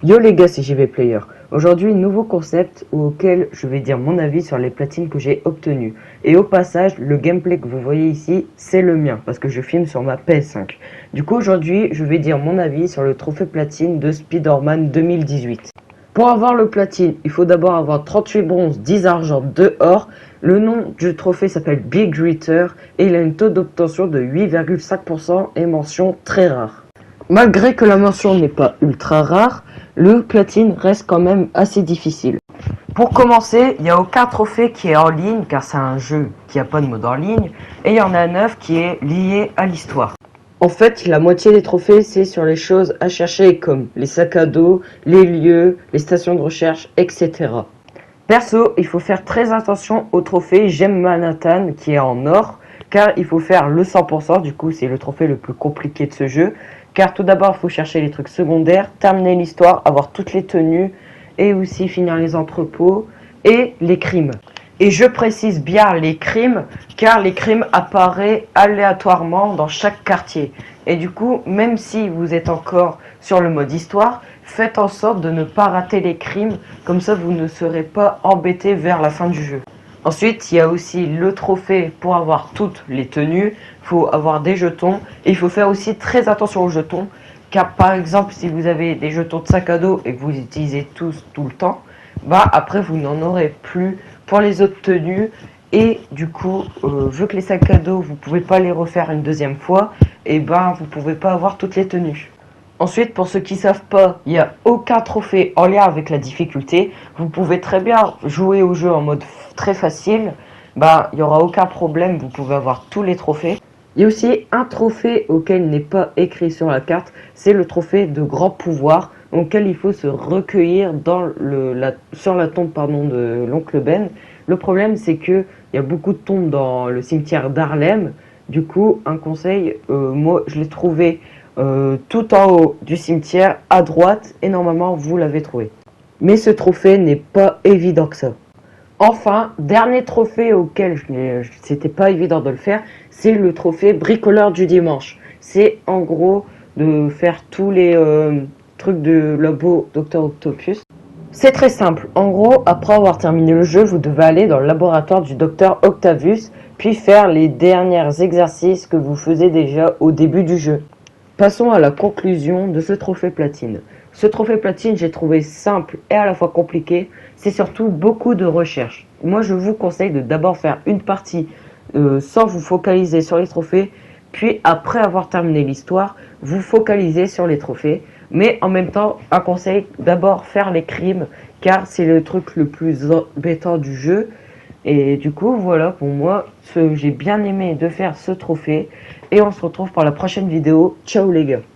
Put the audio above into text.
Yo les gars, c'est JV Player. Aujourd'hui, nouveau concept auquel je vais dire mon avis sur les platines que j'ai obtenues. Et au passage, le gameplay que vous voyez ici, c'est le mien, parce que je filme sur ma PS5. Du coup, aujourd'hui, je vais dire mon avis sur le trophée platine de Spider-Man 2018. Pour avoir le platine, il faut d'abord avoir 38 bronzes, 10 argent, 2 or. Le nom du trophée s'appelle Big Ritter et il a une taux d'obtention de 8,5% et mention très rare. Malgré que la mention n'est pas ultra rare, le platine reste quand même assez difficile. Pour commencer, il n'y a aucun trophée qui est en ligne car c'est un jeu qui n'a pas de mode en ligne et il y en a 9 qui est lié à l'histoire. En fait, la moitié des trophées c'est sur les choses à chercher comme les sacs à dos, les lieux, les stations de recherche, etc. Perso, il faut faire très attention au trophée J'aime Manhattan qui est en or car il faut faire le 100%, du coup c'est le trophée le plus compliqué de ce jeu. Car tout d'abord, il faut chercher les trucs secondaires, terminer l'histoire, avoir toutes les tenues, et aussi finir les entrepôts, et les crimes. Et je précise bien les crimes, car les crimes apparaissent aléatoirement dans chaque quartier. Et du coup, même si vous êtes encore sur le mode histoire, faites en sorte de ne pas rater les crimes, comme ça vous ne serez pas embêté vers la fin du jeu. Ensuite, il y a aussi le trophée pour avoir toutes les tenues. Il faut avoir des jetons. Et il faut faire aussi très attention aux jetons. Car par exemple, si vous avez des jetons de sac à dos et que vous utilisez tous tout le temps, bah après vous n'en aurez plus pour les autres tenues. Et du coup, vu que les sacs à dos, vous pouvez pas les refaire une deuxième fois, et ben vous pouvez pas avoir toutes les tenues. Ensuite, pour ceux qui savent pas, il n'y a aucun trophée en lien avec la difficulté. Vous pouvez très bien jouer au jeu en mode très facile. Bah, il n'y aura aucun problème, vous pouvez avoir tous les trophées. Il y a aussi un trophée auquel n'est pas écrit sur la carte, c'est le trophée de grand pouvoir, auquel il faut se recueillir sur la tombe de l'oncle Ben. Le problème, c'est qu'il y a beaucoup de tombes dans le cimetière d'Harlem. Du coup, un conseil, moi je l'ai trouvé tout en haut du cimetière à droite et normalement vous l'avez trouvé. Mais ce trophée n'est pas évident que ça. Enfin, dernier trophée auquel c'était pas évident de le faire, c'est le trophée bricoleur du dimanche. C'est en gros de faire tous les trucs de labo Dr Octopus. C'est très simple. En gros, après avoir terminé le jeu, vous devez aller dans le laboratoire du Dr Octavius, puis faire les derniers exercices que vous faisiez déjà au début du jeu. Passons à la conclusion de ce trophée platine. Ce trophée platine, j'ai trouvé simple et à la fois compliqué. C'est surtout beaucoup de recherche. Moi, je vous conseille de d'abord faire une partie sans vous focaliser sur les trophées. Puis, après avoir terminé l'histoire, vous focalisez sur les trophées. Mais en même temps, un conseil, d'abord faire les crimes, car c'est le truc le plus embêtant du jeu. Et du coup, voilà, pour moi, j'ai bien aimé de faire ce trophée. Et on se retrouve pour la prochaine vidéo. Ciao les gars!